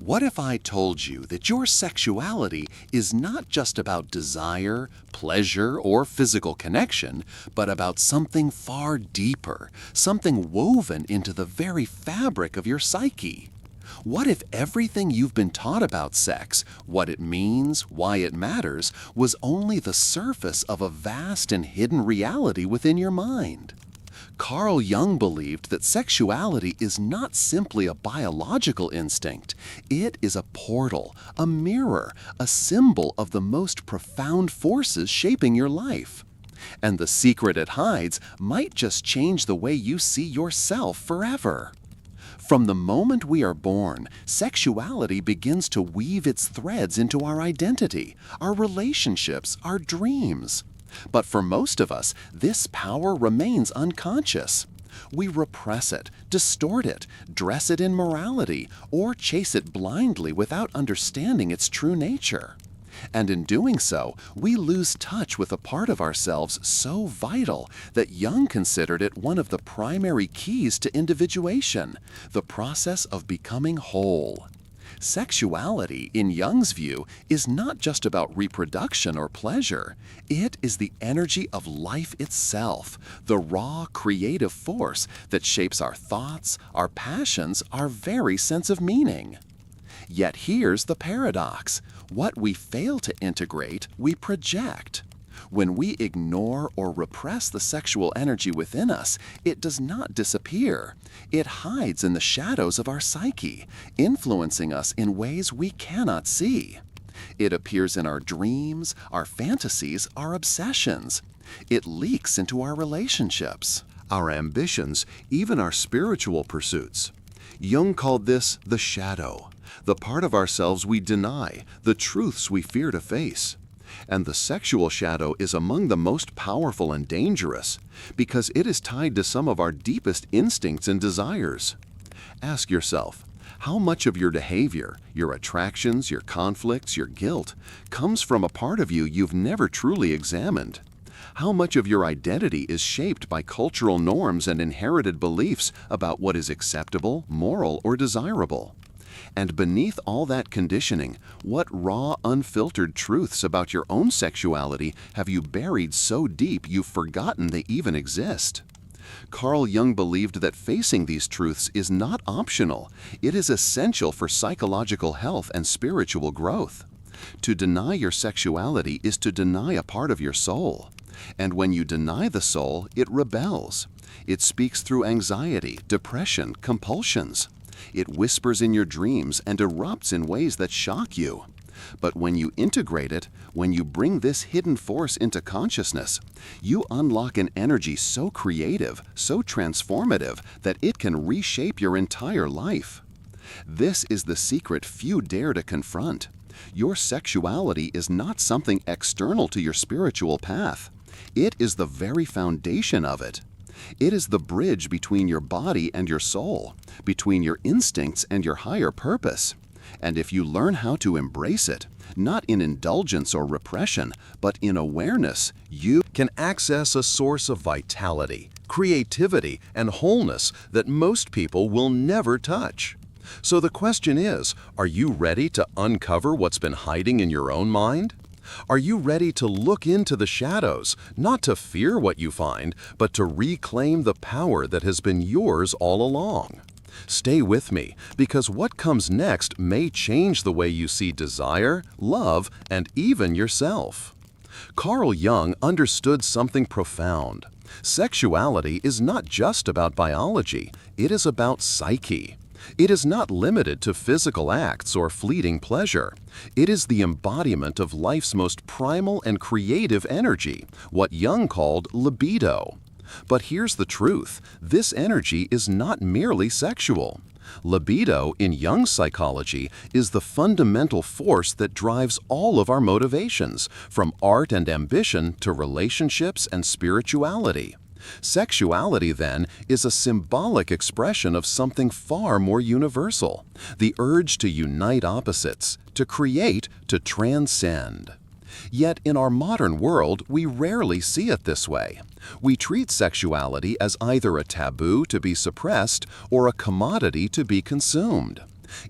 What if I told you that your sexuality is not just about desire, pleasure, or physical connection, but about something far deeper, something woven into the very fabric of your psyche? What if everything you've been taught about sex, what it means, why it matters, was only the surface of a vast and hidden reality within your mind? Carl Jung believed that sexuality is not simply a biological instinct. It is a portal, a mirror, a symbol of the most profound forces shaping your life. And the secret it hides might just change the way you see yourself forever. From the moment we are born, sexuality begins to weave its threads into our identity, our relationships, our dreams. But for most of us, this power remains unconscious. We repress it, distort it, dress it in morality, or chase it blindly without understanding its true nature. And in doing so, we lose touch with a part of ourselves so vital that Jung considered it one of the primary keys to individuation, the process of becoming whole. Sexuality, in Jung's view, is not just about reproduction or pleasure. It is the energy of life itself, the raw, creative force that shapes our thoughts, our passions, our very sense of meaning. Yet here's the paradox. What we fail to integrate, we project. When we ignore or repress the sexual energy within us, it does not disappear. It hides in the shadows of our psyche, influencing us in ways we cannot see. It appears in our dreams, our fantasies, our obsessions. It leaks into our relationships, our ambitions, even our spiritual pursuits. Jung called this the shadow, the part of ourselves we deny, the truths we fear to face. And the sexual shadow is among the most powerful and dangerous because it is tied to some of our deepest instincts and desires. Ask yourself, how much of your behavior, your attractions, your conflicts, your guilt, comes from a part of you you've never truly examined? How much of your identity is shaped by cultural norms and inherited beliefs about what is acceptable, moral, or desirable? And beneath all that conditioning, what raw, unfiltered truths about your own sexuality have you buried so deep you've forgotten they even exist? Carl Jung believed that facing these truths is not optional. It is essential for psychological health and spiritual growth. To deny your sexuality is to deny a part of your soul. And when you deny the soul, it rebels. It speaks through anxiety, depression, compulsions. It whispers in your dreams and erupts in ways that shock you. But when you integrate it, when you bring this hidden force into consciousness, you unlock an energy so creative, so transformative, that it can reshape your entire life. This is the secret few dare to confront. Your sexuality is not something external to your spiritual path. It is the very foundation of it. It is the bridge between your body and your soul, between your instincts and your higher purpose. And if you learn how to embrace it, not in indulgence or repression, but in awareness, you can access a source of vitality, creativity, and wholeness that most people will never touch. So the question is, are you ready to uncover what's been hiding in your own mind? Are you ready to look into the shadows, not to fear what you find, but to reclaim the power that has been yours all along? Stay with me, because what comes next may change the way you see desire, love, and even yourself. Carl Jung understood something profound. Sexuality is not just about biology, it is about psyche. It is not limited to physical acts or fleeting pleasure. It is the embodiment of life's most primal and creative energy, what Jung called libido. But here's the truth, this energy is not merely sexual. Libido, in Jung's psychology, is the fundamental force that drives all of our motivations, from art and ambition to relationships and spirituality. Sexuality, then, is a symbolic expression of something far more universal, the urge to unite opposites, to create, to transcend. Yet in our modern world, we rarely see it this way. We treat sexuality as either a taboo to be suppressed or a commodity to be consumed.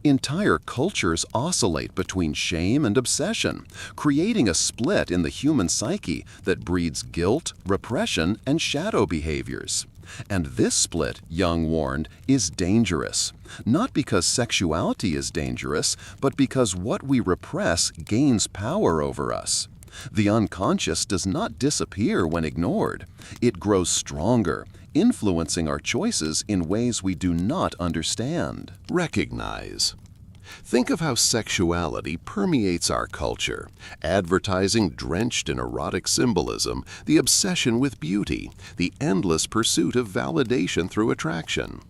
Entire cultures oscillate between shame and obsession, creating a split in the human psyche that breeds guilt, repression, and shadow behaviors. And this split, Jung warned, is dangerous. Not because sexuality is dangerous, but because what we repress gains power over us. The unconscious does not disappear when ignored. It grows stronger, influencing our choices in ways we do not understand. Recognize. Think of how sexuality permeates our culture. Advertising drenched in erotic symbolism, the obsession with beauty, the endless pursuit of validation through attraction.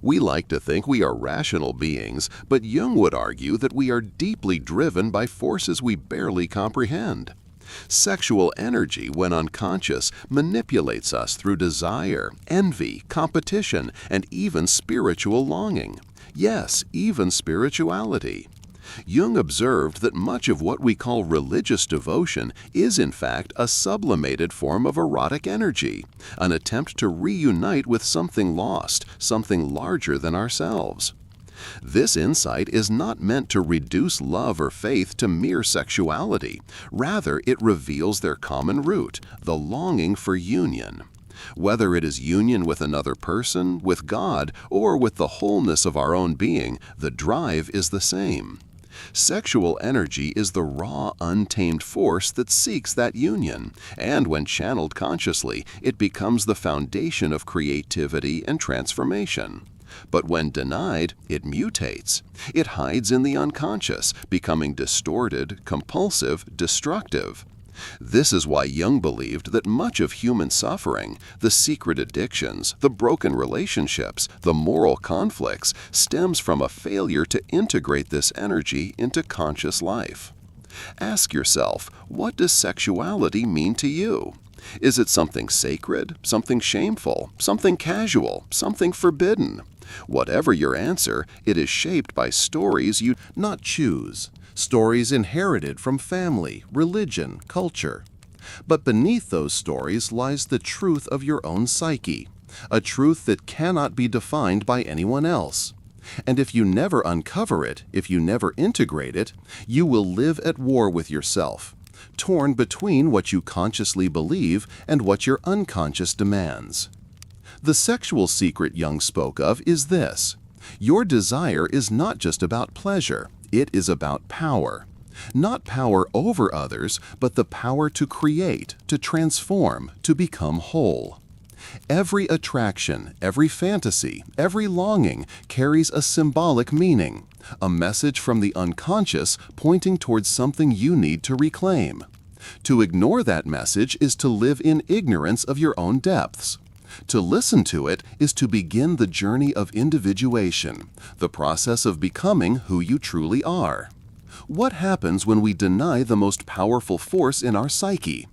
We like to think we are rational beings, but Jung would argue that we are deeply driven by forces we barely comprehend. Sexual energy, when unconscious, manipulates us through desire, envy, competition, and even spiritual longing. Yes, even spirituality. Jung observed that much of what we call religious devotion is in fact a sublimated form of erotic energy, an attempt to reunite with something lost, something larger than ourselves. This insight is not meant to reduce love or faith to mere sexuality. Rather, it reveals their common root, the longing for union. Whether it is union with another person, with God, or with the wholeness of our own being, the drive is the same. Sexual energy is the raw, untamed force that seeks that union, and when channeled consciously, it becomes the foundation of creativity and transformation. But when denied, it mutates. It hides in the unconscious, becoming distorted, compulsive, destructive. This is why Jung believed that much of human suffering, the secret addictions, the broken relationships, the moral conflicts, stems from a failure to integrate this energy into conscious life. Ask yourself, what does sexuality mean to you? Is it something sacred, something shameful, something casual, something forbidden? Whatever your answer, it is shaped by stories you not choose, stories inherited from family, religion, culture. But beneath those stories lies the truth of your own psyche, a truth that cannot be defined by anyone else. And if you never uncover it, if you never integrate it, you will live at war with yourself, torn between what you consciously believe and what your unconscious demands. The sexual secret Jung spoke of is this: your desire is not just about pleasure, it is about power. Not power over others, but the power to create, to transform, to become whole. Every attraction, every fantasy, every longing carries a symbolic meaning, a message from the unconscious pointing towards something you need to reclaim. To ignore that message is to live in ignorance of your own depths. To listen to it is to begin the journey of individuation, the process of becoming who you truly are. What happens when we deny the most powerful force in our psyche?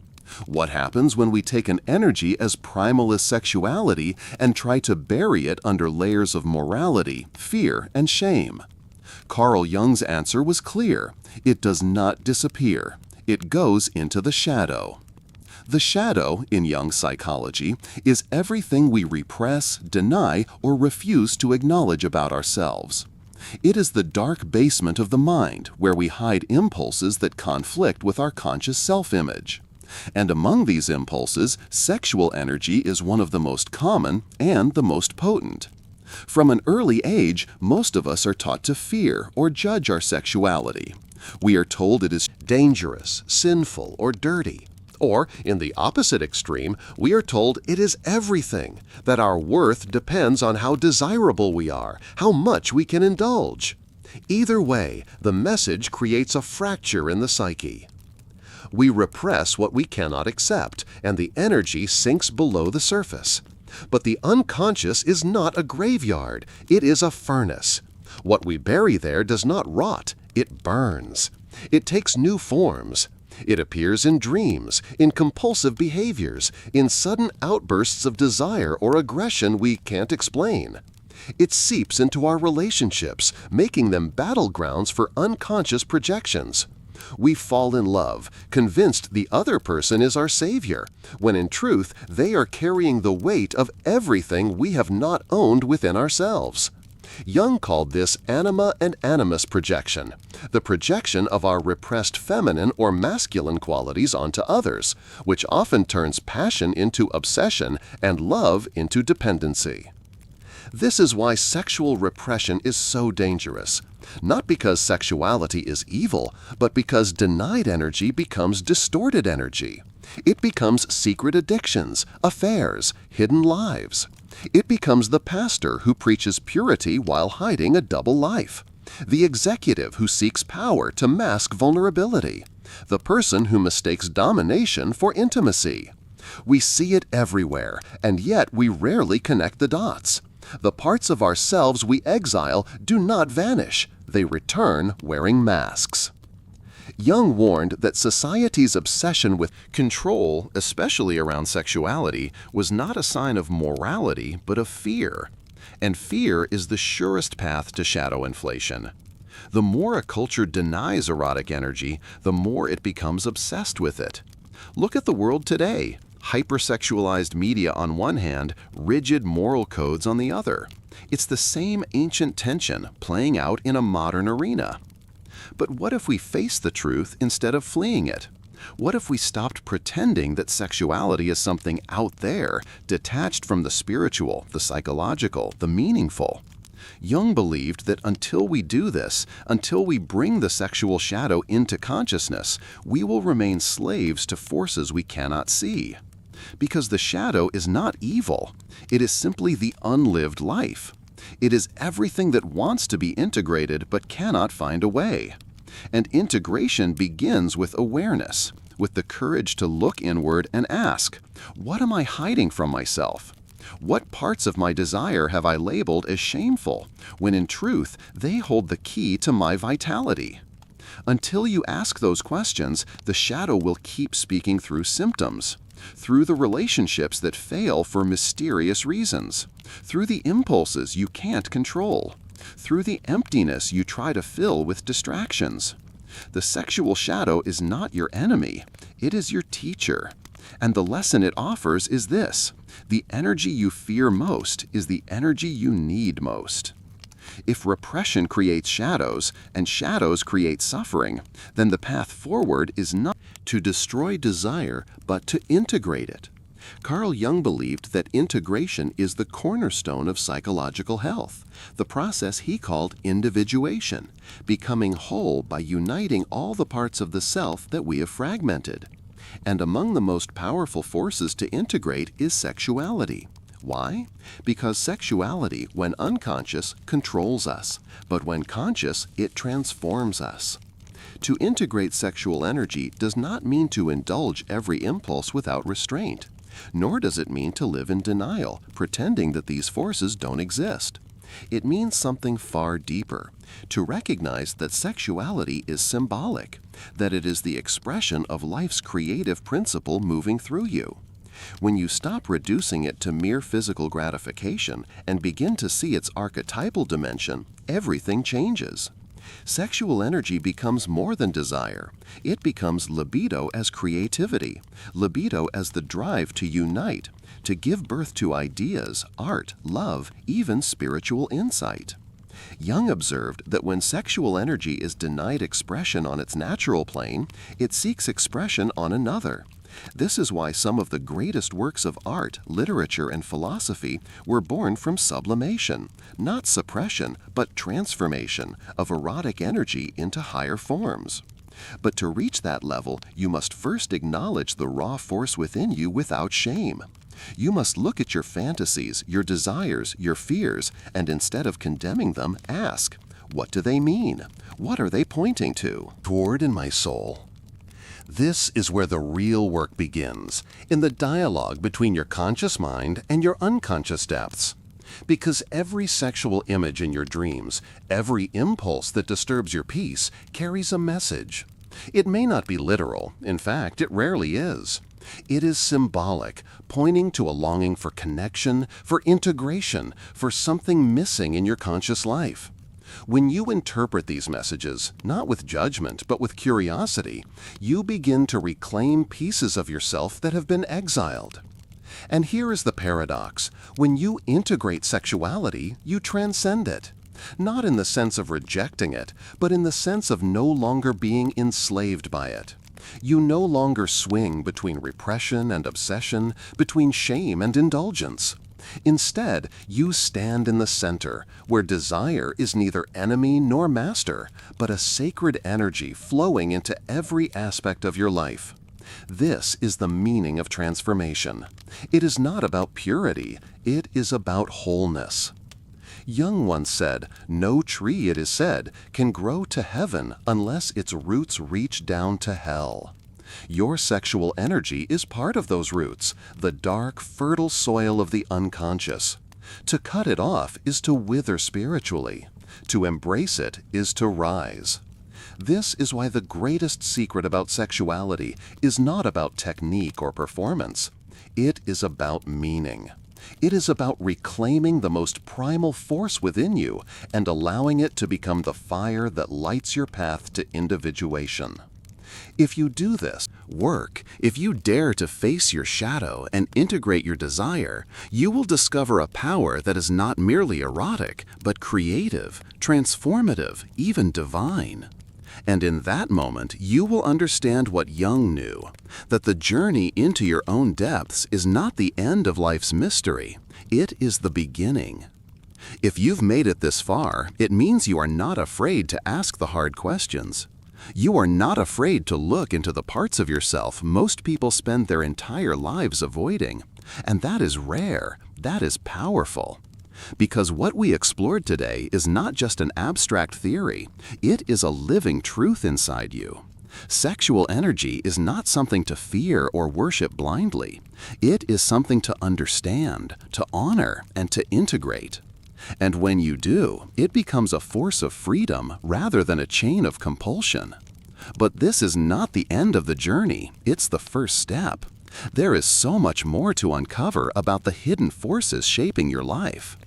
What happens when we take an energy as primal as sexuality and try to bury it under layers of morality, fear, and shame? Carl Jung's answer was clear. It does not disappear. It goes into the shadow. The shadow, in Jung's psychology, is everything we repress, deny, or refuse to acknowledge about ourselves. It is the dark basement of the mind where we hide impulses that conflict with our conscious self-image. And among these impulses, sexual energy is one of the most common and the most potent. From an early age, most of us are taught to fear or judge our sexuality. We are told it is dangerous, sinful, or dirty. Or, in the opposite extreme, we are told it is everything, that our worth depends on how desirable we are, how much we can indulge. Either way, the message creates a fracture in the psyche. We repress what we cannot accept, and the energy sinks below the surface. But the unconscious is not a graveyard, it is a furnace. What we bury there does not rot, it burns. It takes new forms. It appears in dreams, in compulsive behaviors, in sudden outbursts of desire or aggression we can't explain. It seeps into our relationships, making them battlegrounds for unconscious projections. We fall in love, convinced the other person is our savior, when in truth they are carrying the weight of everything we have not owned within ourselves. Jung called this anima and animus projection, the projection of our repressed feminine or masculine qualities onto others, which often turns passion into obsession and love into dependency. This is why sexual repression is so dangerous. Not because sexuality is evil, but because denied energy becomes distorted energy. It becomes secret addictions, affairs, hidden lives. It becomes the pastor who preaches purity while hiding a double life, the executive who seeks power to mask vulnerability, the person who mistakes domination for intimacy. We see it everywhere, and yet we rarely connect the dots. The parts of ourselves we exile do not vanish, they return wearing masks. Jung warned that society's obsession with control, especially around sexuality, was not a sign of morality but of fear. And fear is the surest path to shadow inflation. The more a culture denies erotic energy, the more it becomes obsessed with it. Look at the world today. Hypersexualized media on one hand, rigid moral codes on the other. It's the same ancient tension playing out in a modern arena. But what if we face the truth instead of fleeing it? What if we stopped pretending that sexuality is something out there, detached from the spiritual, the psychological, the meaningful? Jung believed that until we do this, until we bring the sexual shadow into consciousness, we will remain slaves to forces we cannot see. Because the shadow is not evil, it is simply the unlived life. It is everything that wants to be integrated but cannot find a way. And integration begins with awareness, with the courage to look inward and ask, what am I hiding from myself? What parts of my desire have I labeled as shameful, when in truth they hold the key to my vitality? Until you ask those questions, the shadow will keep speaking through symptoms, through the relationships that fail for mysterious reasons, through the impulses you can't control, through the emptiness you try to fill with distractions. The sexual shadow is not your enemy, it is your teacher. And the lesson it offers is this: the energy you fear most is the energy you need most. If repression creates shadows, and shadows create suffering, then the path forward is not to destroy desire, but to integrate it. Carl Jung believed that integration is the cornerstone of psychological health, the process he called individuation, becoming whole by uniting all the parts of the self that we have fragmented. And among the most powerful forces to integrate is sexuality. Why? Because sexuality, when unconscious, controls us, but when conscious, it transforms us. To integrate sexual energy does not mean to indulge every impulse without restraint, nor does it mean to live in denial, pretending that these forces don't exist. It means something far deeper, to recognize that sexuality is symbolic, that it is the expression of life's creative principle moving through you. When you stop reducing it to mere physical gratification and begin to see its archetypal dimension, everything changes. Sexual energy becomes more than desire. It becomes libido as creativity, libido as the drive to unite, to give birth to ideas, art, love, even spiritual insight. Jung observed that when sexual energy is denied expression on its natural plane, it seeks expression on another. This is why some of the greatest works of art, literature, and philosophy were born from sublimation, not suppression, but transformation of erotic energy into higher forms. But to reach that level, you must first acknowledge the raw force within you without shame. You must look at your fantasies, your desires, your fears, and instead of condemning them, ask, what do they mean? What are they pointing to? Toward in my soul. This is where the real work begins, in the dialogue between your conscious mind and your unconscious depths. Because every sexual image in your dreams, every impulse that disturbs your peace, carries a message. It may not be literal, in fact, it rarely is. It is symbolic, pointing to a longing for connection, for integration, for something missing in your conscious life. When you interpret these messages, not with judgment, but with curiosity, you begin to reclaim pieces of yourself that have been exiled. And here is the paradox. When you integrate sexuality, you transcend it. Not in the sense of rejecting it, but in the sense of no longer being enslaved by it. You no longer swing between repression and obsession, between shame and indulgence. Instead, you stand in the center, where desire is neither enemy nor master, but a sacred energy flowing into every aspect of your life. This is the meaning of transformation. It is not about purity, it is about wholeness. Jung once said, "No tree, it is said, can grow to heaven unless its roots reach down to hell." Your sexual energy is part of those roots, the dark, fertile soil of the unconscious. To cut it off is to wither spiritually. To embrace it is to rise. This is why the greatest secret about sexuality is not about technique or performance. It is about meaning. It is about reclaiming the most primal force within you and allowing it to become the fire that lights your path to individuation. If you do this work, if you dare to face your shadow and integrate your desire, you will discover a power that is not merely erotic, but creative, transformative, even divine. And in that moment, you will understand what Jung knew, that the journey into your own depths is not the end of life's mystery, it is the beginning. If you've made it this far, it means you are not afraid to ask the hard questions. You are not afraid to look into the parts of yourself most people spend their entire lives avoiding. And that is rare, that is powerful. Because what we explored today is not just an abstract theory, it is a living truth inside you. Sexual energy is not something to fear or worship blindly. It is something to understand, to honor, and to integrate. And when you do, it becomes a force of freedom rather than a chain of compulsion. But this is not the end of the journey, it's the first step. There is so much more to uncover about the hidden forces shaping your life.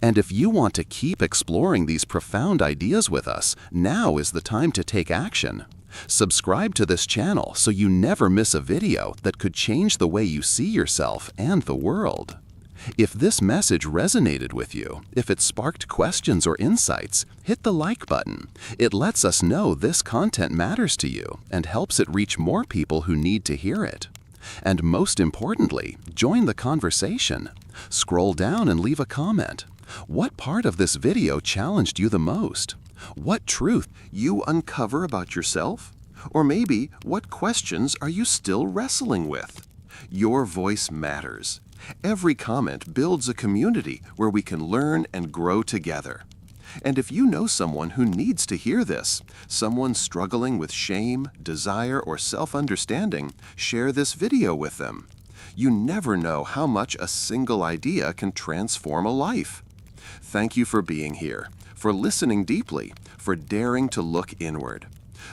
And if you want to keep exploring these profound ideas with us, now is the time to take action. Subscribe to this channel so you never miss a video that could change the way you see yourself and the world. If this message resonated with you, if it sparked questions or insights, hit the like button. It lets us know this content matters to you and helps it reach more people who need to hear it. And most importantly, join the conversation. Scroll down and leave a comment. What part of this video challenged you the most? What truth you uncover about yourself? Or maybe, what questions are you still wrestling with? Your voice matters. Every comment builds a community where we can learn and grow together. And if you know someone who needs to hear this, someone struggling with shame, desire, or self-understanding, share this video with them. You never know how much a single idea can transform a life. Thank you for being here, for listening deeply, for daring to look inward.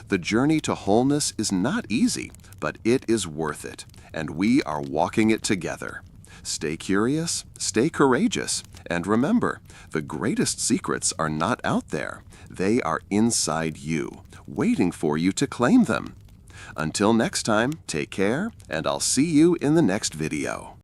The journey to wholeness is not easy, but it is worth it, and we are walking it together. Stay curious, stay courageous, and remember, the greatest secrets are not out there. They are inside you, waiting for you to claim them. Until next time, take care, and I'll see you in the next video.